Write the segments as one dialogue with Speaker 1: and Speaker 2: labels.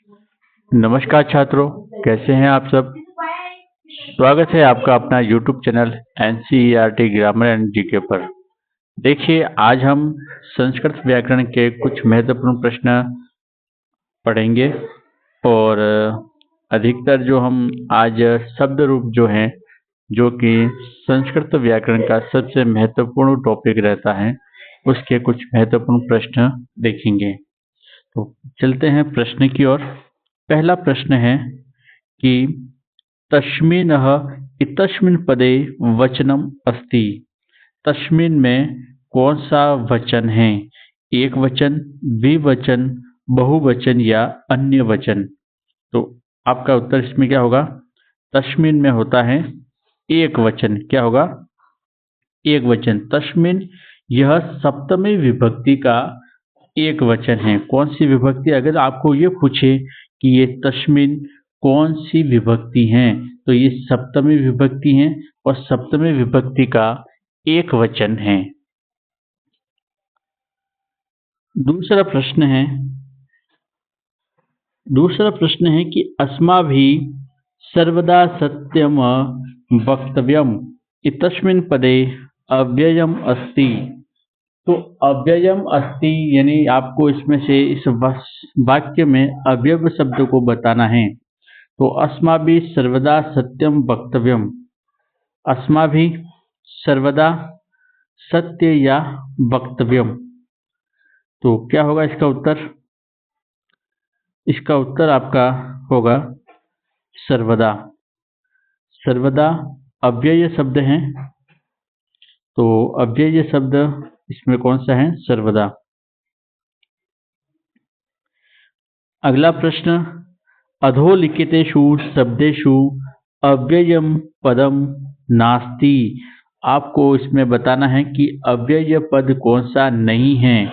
Speaker 1: नमस्कार छात्रों, कैसे हैं आप सब। स्वागत है आपका अपना YouTube channel NCERT grammar and GK पर। देखिए, आज हम संस्कृत व्याकरण के कुछ महत्वपूर्ण प्रश्न पढ़ेंगे और अधिकतर जो हम आज शब्द रूप जो हैं, जो कि संस्कृत व्याकरण का सबसे महत्वपूर्ण टॉपिक रहता है, उसके कुछ महत्वपूर्ण प्रश्न देखेंगे। तो चलते हैं प्रश्न की ओर। पहला प्रश्न है कि तस्मिन्नः इत्यस्मिन् पदे वचनम अस्ति। तस्मिन् में कौन सा वचन है? एक वचन, द्विवचन, बहुवचन या अन्य वचन? तो आपका उत्तर इसमें क्या होगा? तस्मिन् में होता है एक वचन। क्या होगा? एक वचन। तस्मिन् यह सप्तमी विभक्ति का एक वचन है। कौन सी विभक्ति? अगर आपको ये पूछे कि ये तस्मिन् कौन सी विभक्ति हैं, तो ये सप्तमी विभक्ति है और सप्तमी विभक्ति का एक वचन है। दूसरा प्रश्न है कि अस्माभिः सर्वदा सत्यम वक्तव्यम इत्यस्मिन् पदे अव्ययम अस्ति। तो अव्ययम अस्ति यानी आपको इसमें से इस वाक्य में अव्यय शब्द को बताना है। तो अस्माभिः सर्वदा सत्यम वक्तव्यम, अस्माभिः सर्वदा सत्य या वक्तव्यम, तो क्या होगा इसका उत्तर? इसका उत्तर आपका होगा सर्वदा। सर्वदा अव्यय शब्द है, तो अव्यय शब्द इसमें कौन सा है? सर्वदा। अगला प्रश्न, अधोलिखितेषु शब्देषु अव्ययम पदम नास्ति। आपको इसमें बताना है कि अव्यय पद कौन सा नहीं है।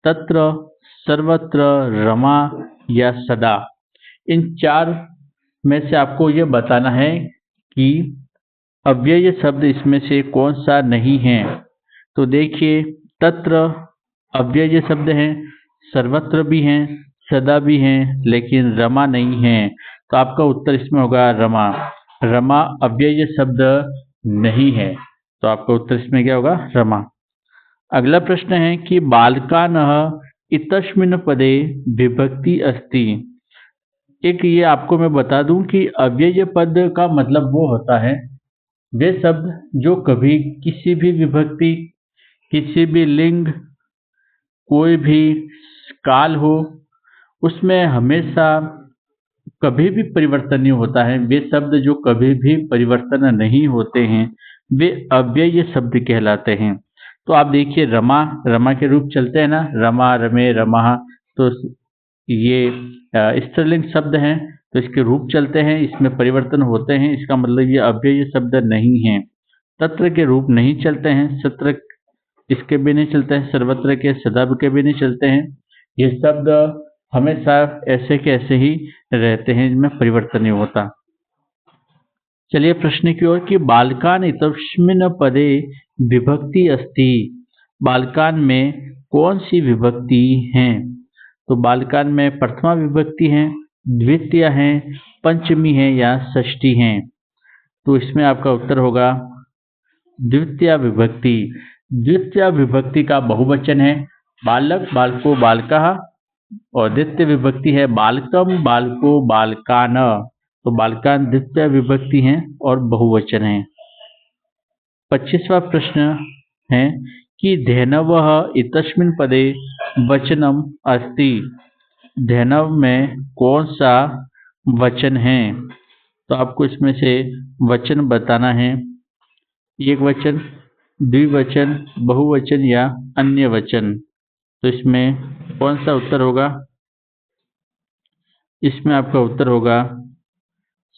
Speaker 1: तत्र, सर्वत्र, रमा या सदा। इन चार में से आपको ये बताना है कि अव्यय शब्द इसमें से कौन सा नहीं है। तो देखिए, तत्र अव्यय शब्द है, सर्वत्र भी हैं, सदा भी हैं, लेकिन रमा नहीं है। तो आपका उत्तर इसमें होगा रमा। रमा अव्यय शब्द नहीं है, तो आपका उत्तर इसमें क्या होगा? रमा। अगला प्रश्न है कि बालकानः इत्यस्मिन् पदे विभक्ति अस्ति। एक ये आपको मैं बता दूं कि अव्यय पद का मतलब वो होता है वे शब्द जो कभी किसी भी विभक्ति, किसी भी लिंग, कोई भी काल हो, उसमें हमेशा कभी भी परिवर्तन नहीं होता है। वे शब्द जो कभी भी परिवर्तन नहीं होते हैं, वे अव्यय शब्द कहलाते हैं। तो आप देखिए, रमा, रमा के रूप चलते हैं ना, रमा, रमे, रमा, तो ये स्त्रीलिंग शब्द हैं, तो इसके रूप चलते हैं, इसमें परिवर्तन होते हैं, इसका मतलब ये अव्यय शब्द नहीं है। तत्र के रूप नहीं चलते हैं, सत्र इसके भी नहीं चलते हैं, सर्वत्र के, सदा के भी नहीं चलते हैं। ये शब्द हमेशा ऐसे के ऐसे ही रहते हैं, इनमें परिवर्तन नहीं होता। चलिए प्रश्न की ओर कि बालकान इत्यस्मिन् पदे विभक्ति अस्ति। बालकान में कौन सी विभक्ति है? तो बालकान में प्रथमा विभक्ति है, द्वितीय है, पंचमी है या षष्ठी है? तो इसमें आपका उत्तर होगा द्वितीय विभक्ति। द्वितीय विभक्ति का बहुवचन है बालक, बालको, बालकः, और द्वितीय विभक्ति है बालकम, बालको, बालकान। तो बालकान द्वितीय विभक्ति है और बहुवचन है। 25वां प्रश्न है कि धेनवः इत्यस्मिन् पदे वचनम अस्ति। धेनव में कौन सा वचन है? तो आपको इसमें से वचन बताना है। एक वचन, द्विवचन, बहुवचन या अन्य वचन? तो इसमें कौन सा उत्तर होगा? इसमें आपका उत्तर होगा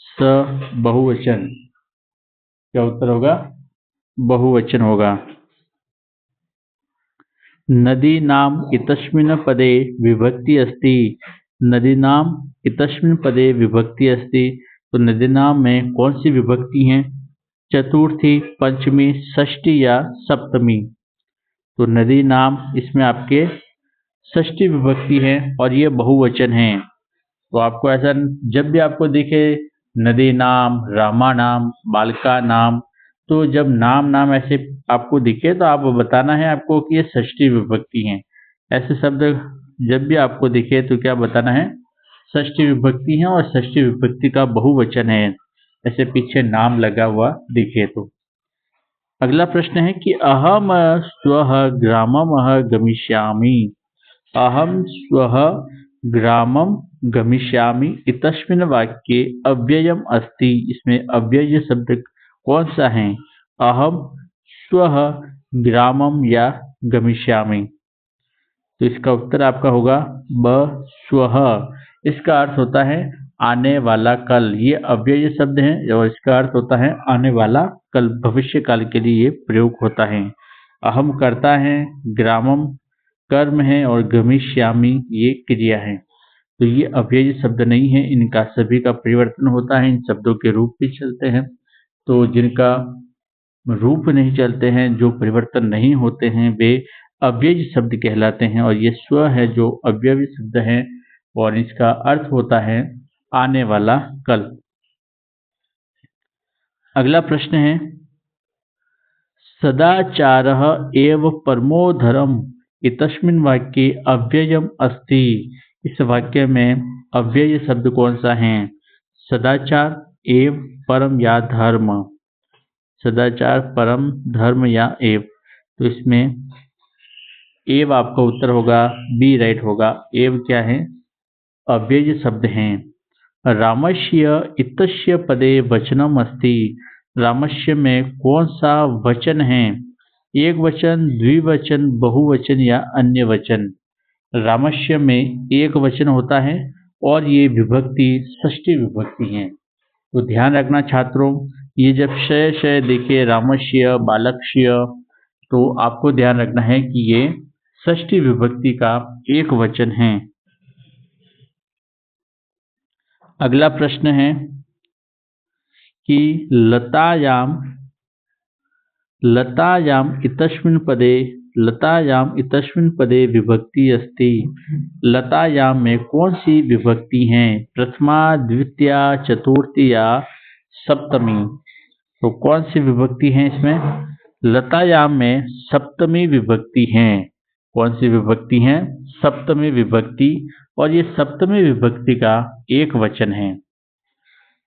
Speaker 1: स, बहुवचन। क्या उत्तर होगा? बहुवचन होगा। नदीनाम इत्यस्मिन् पदे विभक्ति अस्ति। नदीनाम इत्यस्मिन् पदे विभक्ति अस्ति। तो नदीनाम में कौन सी विभक्ति है? चतुर्थी, पंचमी, षष्ठी या सप्तमी? तो नदीनाम इसमें आपके षष्ठी विभक्ति है और ये बहुवचन है। तो आपको ऐसा जब भी आपको दिखे नदी नाम, रामा नाम, बालिका नाम, तो जब नाम नाम ऐसे आपको दिखे तो आप बताना है आपको कि ये षष्ठी विभक्ति हैं। ऐसे शब्द जब भी आपको दिखे तो क्या बताना है, षष्ठी विभक्ति है और षष्ठी विभक्ति का बहुवचन है, ऐसे पीछे नाम लगा हुआ दिखे तो। अगला प्रश्न है कि अहम स्वः ग्रामम गमिष्यामि। अहम स्वः ग्रामम गमिष्यामि इतस्मिन् वाक्ये अव्ययम अस्ति। इसमें अव्यय शब्द कौन सा है? अहम, स्वः, ग्रामम या गमिष्यामि। तो इसका उत्तर आपका होगा ब स्वः। इसका अर्थ होता है आने वाला कल। ये अव्यय शब्द है और इसका अर्थ होता है आने वाला कल, भविष्य काल के लिए ये प्रयोग होता है। अहम कर्ता है, ग्रामम कर्म है और गमिष्यामि ये क्रिया है। तो ये अव्यय शब्द नहीं है, इनका सभी का परिवर्तन होता है, इन शब्दों के रूप भी चलते हैं। तो जिनका रूप नहीं चलते हैं, जो परिवर्तन नहीं होते हैं, वे अव्यय शब्द कहलाते हैं। और ये स्व है जो अव्यय शब्द है और इसका अर्थ होता है आने वाला कल। अगला प्रश्न है सदाचारः एव परमो धर्म इतस्मिन् वाक्ये अव्ययम अस्ति। इस वाक्य में अव्यय शब्द कौन सा है? सदाचार, एव, परम या धर्म। सदाचार, परम, धर्म या एव। तो इसमें एव आपका उत्तर होगा बी राइट होगा। एव क्या है? अव्यय शब्द हैं। रामस्य इत्यस्य पदे वचनम अस्ति। रामस्य में कौन सा वचन है? एक वचन, द्विवचन, बहुवचन या अन्य वचन। रामस्य में एक वचन होता है और ये विभक्ति षष्ठी विभक्ति है। तो ध्यान रखना छात्रों, ये जब शय शय दिखे रामस्य, बालक्ष्य, तो आपको ध्यान रखना है कि ये षष्ठी विभक्ति का एक वचन है। अगला प्रश्न है कि लतायाम इतस्मिन् पदे विभक्ति अस्ति। लतायाम में कौन सी विभक्ति है? प्रथमा, द्वितीया, चतुर्थी या सप्तमी। तो कौन सी विभक्ति है इसमें? लतायाम में सप्तमी विभक्ति है। कौन सी विभक्ति है? सप्तमी विभक्ति, और ये सप्तमी विभक्ति का एक वचन है।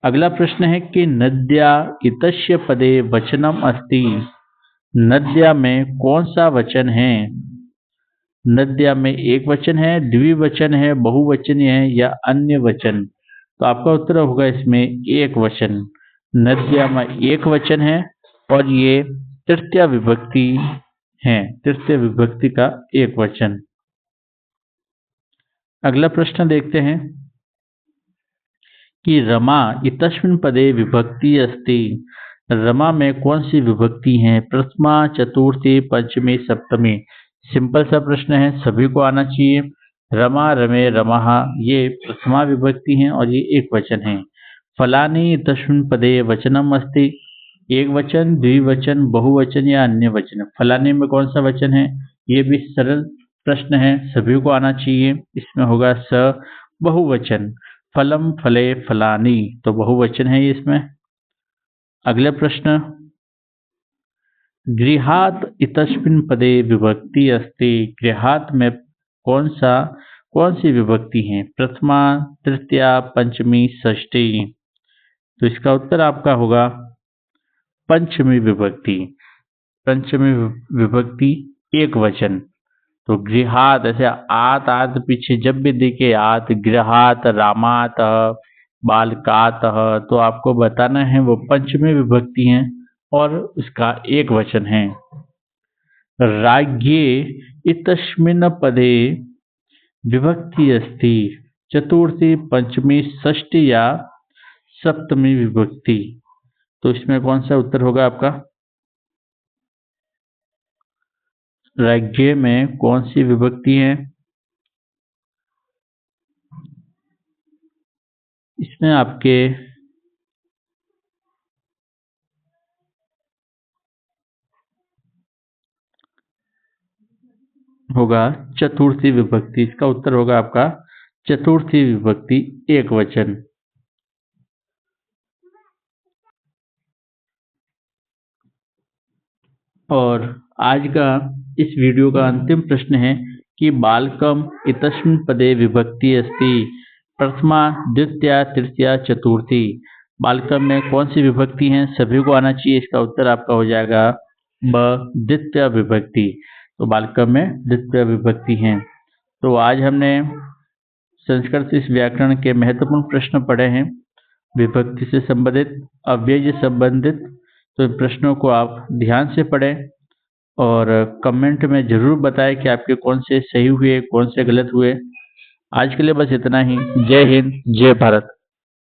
Speaker 1: अगला प्रश्न है कि नद्या इतस्य पदे वचनम अस्ति। नद्या में कौन सा वचन है? नद्या में एक वचन है, द्विवचन है, बहुवचन है या अन्य वचन। तो आपका उत्तर होगा इसमें एक वचन। नद्या में एक वचन है और ये तृतीया विभक्ति है, तृतीय विभक्ति का एक वचन। अगला प्रश्न देखते हैं कि रमा इतस्मिन् पदे विभक्ति अस्ति। रमा में कौन सी विभक्ति है? प्रथमा, चतुर्थी, पंचमी, सप्तमी। सिंपल सा प्रश्न है, सभी को आना चाहिए। रमा, रमे, रमः ये प्रथमा विभक्ति है और ये एक वचन है। फलानि इतस्मिन् पदे वचनम अस्ति। एक वचन, द्विवचन, बहुवचन या अन्य वचन। फलानि में कौन सा वचन है? ये भी सरल प्रश्न है, सभी को आना चाहिए। इसमें होगा स बहुवचन। फलम, फले, फलानि, तो बहुवचन है इसमें। अगला प्रश्न गृहात इतस्मिन् पदे विभक्ति अस्ति। गृहात में कौन सी विभक्ति है? प्रथमा, तृतीया, पंचमी, षष्ठी। तो इसका उत्तर आपका होगा पंचमी विभक्ति। पंचमी विभक्ति एक वचन। तो गृहात, ऐसे आत आत पीछे जब भी दिखे आत, गृहात, रामात, बालकात, तो आपको बताना है वो पंचमी विभक्ति है और उसका एक वचन है। राज्ञे इतस्मिन् पदे विभक्ति अस्ति। चतुर्थी, पंचमी, षष्ठी या सप्तमी विभक्ति। तो इसमें कौन सा उत्तर होगा आपका? राज्य में कौन सी विभक्ति है? इसमें आपके होगा चतुर्थी विभक्ति। इसका उत्तर होगा आपका चतुर्थी विभक्ति एकवचन। और आज का इस वीडियो का अंतिम प्रश्न है कि बालकम इतस्मिन् पदे विभक्ति अस्ति प्रथमा द्वितीया तृतीया चतुर्थी। बालकम में कौन सी विभक्ति हैं, सभी को आना चाहिए। इसका उत्तर आपका हो जाएगा ब द्वितीय विभक्ति। तो बालकम में द्वितीय विभक्ति हैं। तो आज हमने संस्कृत इस व्याकरण के महत्वपूर्ण प्रश्न पढ़े हैं, विभक्ति से संबंधित, अव्यय से संबंधित। तो इन प्रश्नों को आप ध्यान से पढ़ें और कमेंट में ज़रूर बताएं कि आपके कौन से सही हुए, कौन से गलत हुए। आज के लिए बस इतना ही। जय हिंद, जय भारत।